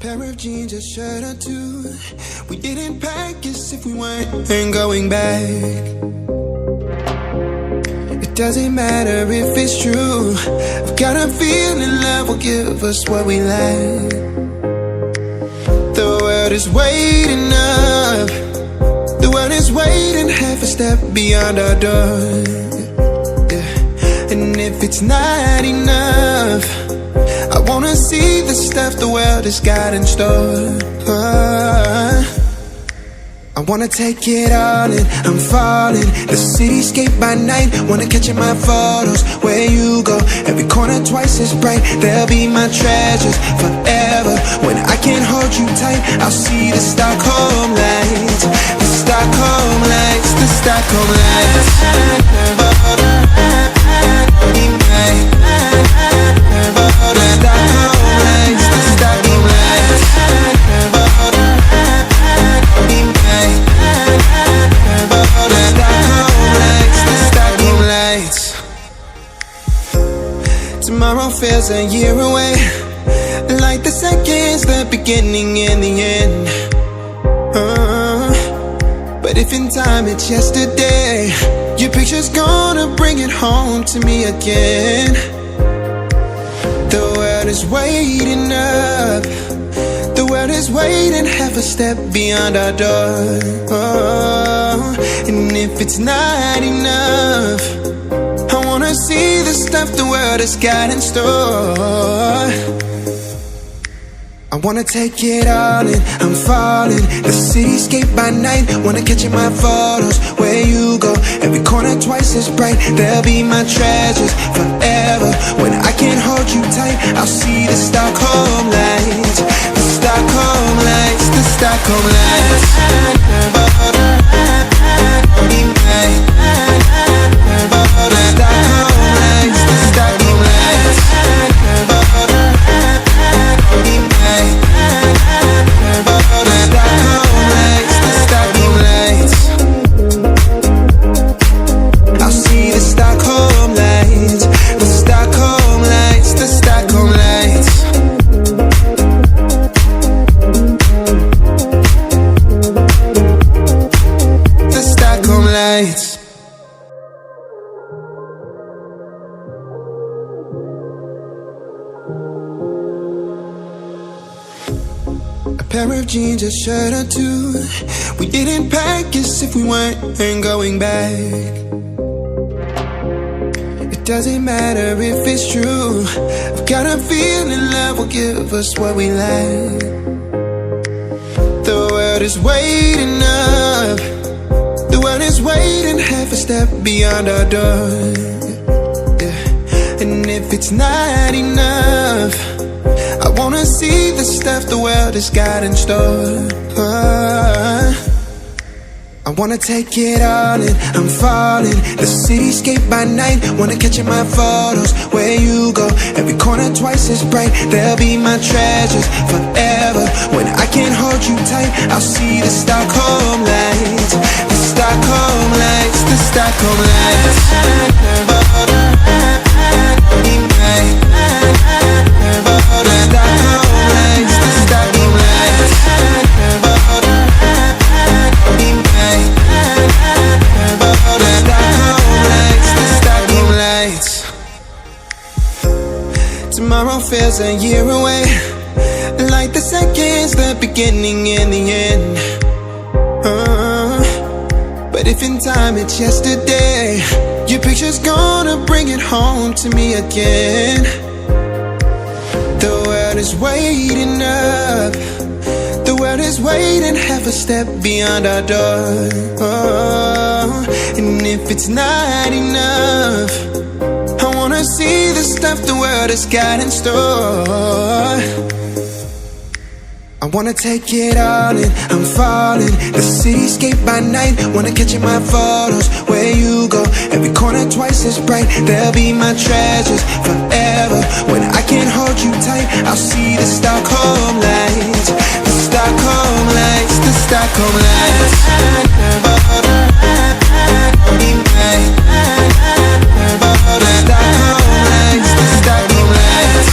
pair of jeans, a shirt or two. We didn't pack as if we weren't going back. It doesn't matter if it's true. I've got a feeling love will give us what we lack. The world is waiting up. The world is waiting half a step beyond our door. Yeah. And if it's not enough, I wanna see the stuff the world has got in store. I wanna take it all in, I'm falling. The cityscape by night, wanna catch in my photos. Where you go, every corner twice as bright. They'll be my treasures forever. When I can't hold you tight, I'll see the Stockholm lights. The Stockholm lights, the Stockholm lights. Tomorrow feels a year away, like the seconds, the beginning and the end. But if in time it's yesterday, your picture's gonna bring it home to me again. The world is waiting up. The world is waiting half a step beyond our door. And if it's not enough, I wanna see the stuff the world has got in store. I wanna take it all in, I'm falling. The cityscape by night, wanna catch in my photos. Where you go, every corner twice as bright. They'll be my treasures forever. When I can't hold you tight, I'll see the Stockholm lights. The Stockholm lights, the Stockholm lights. Pair of jeans, a shirt or two. We didn't pack as if we weren't going back. It doesn't matter if it's true. I've got a feeling love will give us what we lack. The world is waiting up. The world is waiting half a step beyond our door. Yeah. And if it's not enough, I wanna see the stuff the world has got in store. I wanna take it all in, I'm falling. The cityscape by night, wanna catch in my photos. Where you go, every corner twice as bright. They'll be my treasures forever. When I can't hold you tight, I'll see the Stockholm lights. The Stockholm lights, the Stockholm lights. Tomorrow feels a year away, like the seconds, the beginning and the end. But if in time it's yesterday, your picture's gonna bring it home to me again. The world is waiting up. The world is waiting half a step beyond our door. And if it's not enough, I wanna see the stuff the world has got in store. I wanna take it all in, I'm falling. The cityscape by night, wanna catch in my photos. Where you go, every corner twice as bright. They'll be my treasures forever. When I can't hold you tight, I'll see the Stockholm lights. The Stockholm lights, the Stockholm lights. Stockholm lights, the Stockholm lights.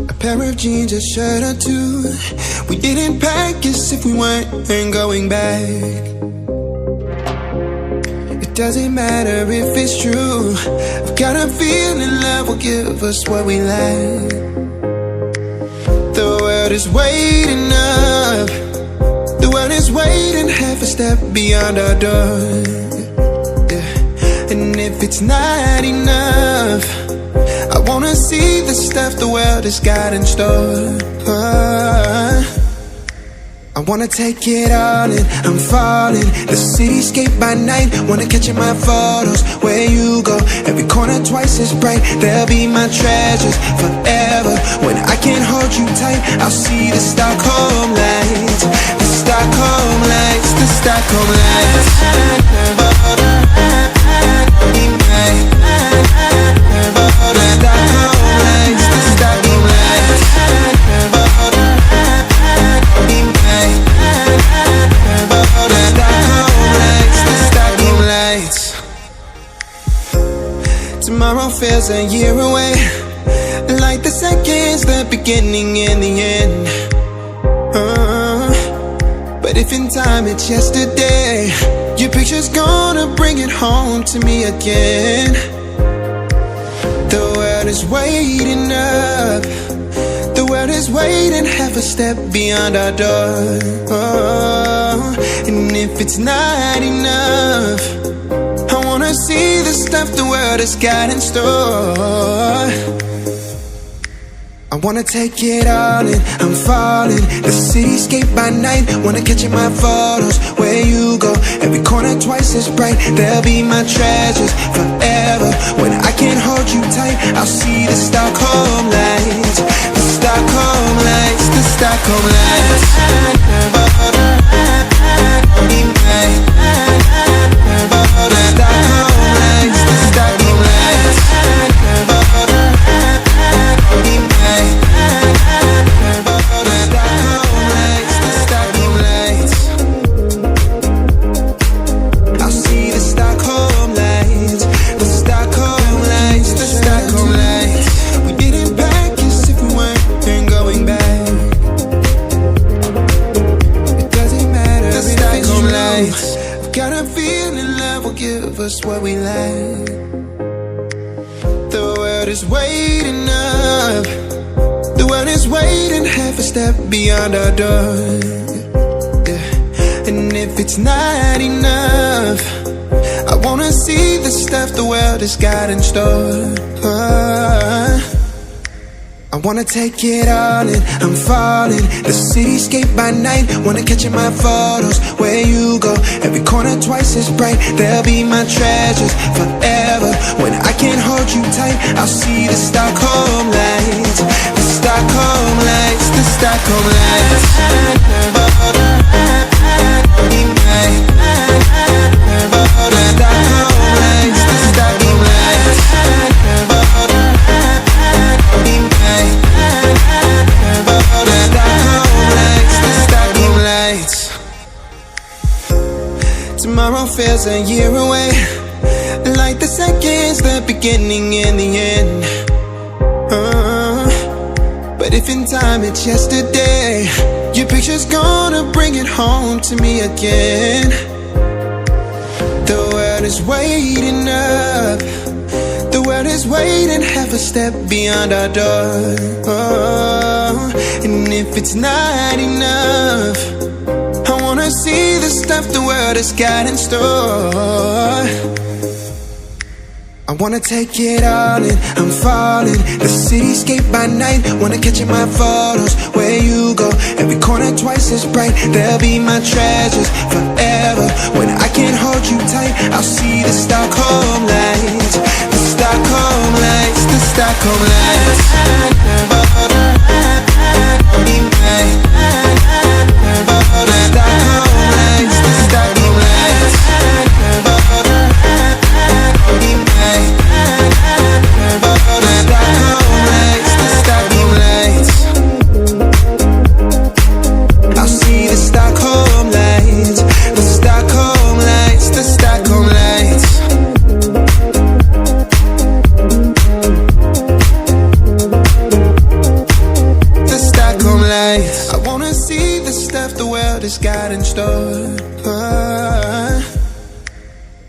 A pair of jeans, a shirt or two. We didn't pack as if we weren't going back. It doesn't matter if it's true. I've got a feeling love will give us what we lack. The world is waiting up. The world is waiting half a step beyond our door. Yeah. And if it's not enough, I wanna see the stuff the world has got in store. I wanna take it all in, I'm falling. The cityscape by night, wanna catch in my photos. Where you go, every corner twice as bright. They'll be my treasures forever. When I can't hold you tight, I'll see the Stockholm lights. The Stockholm lights, the Stockholm lights. Tomorrow feels a year away, like the seconds, the beginning and the end. But if in time it's yesterday, your picture's gonna bring it home to me again. The world is waiting up. The world is waiting half a step beyond our door. And if it's not enough, I wanna see the stuff the world has got in store. I wanna take it all in, I'm falling. The cityscape by night, wanna catch in my photos. Where you go, every corner twice as bright. They'll be my treasures forever. When I can't hold you tight, I'll see the Stockholm lights. The Stockholm lights, the Stockholm lights. What we lack. The world is waiting up. The world is waiting half a step beyond our door. Yeah. And if it's not enough, I wanna see the stuff the world has got in store. I wanna take it all in, I'm falling. The cityscape by night, wanna catch in my photos. Where you go, every corner twice as bright. They'll be my treasures forever. When I can't hold you tight, I'll see the Stockholm lights. The Stockholm lights, the Stockholm lights. Tomorrow feels a year away, like the seconds, the beginning and the end. But if in time it's yesterday, your picture's gonna bring it home to me again. The world is waiting up. The world is waiting half a step beyond our door. And if it's not enough, I wanna see the stuff the world has got in store. I wanna take it all in, I'm falling. The cityscape by night, wanna catch in my photos. Where you go, every corner twice as bright. They'll be my treasures forever. When I can't hold you tight, I'll see the Stockholm lights. The Stockholm lights, the Stockholm lights. world has got in store.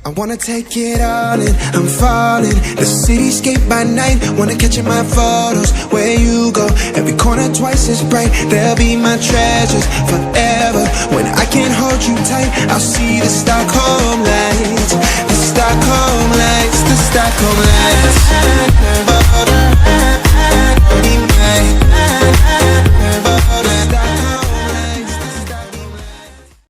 I wanna take it all in, I'm falling. The cityscape by night, wanna catch in my photos. Where you go, every corner twice as bright. They'll be my treasures forever. When I can't hold you tight, I'll see the Stockholm lights. The Stockholm lights, the Stockholm lights.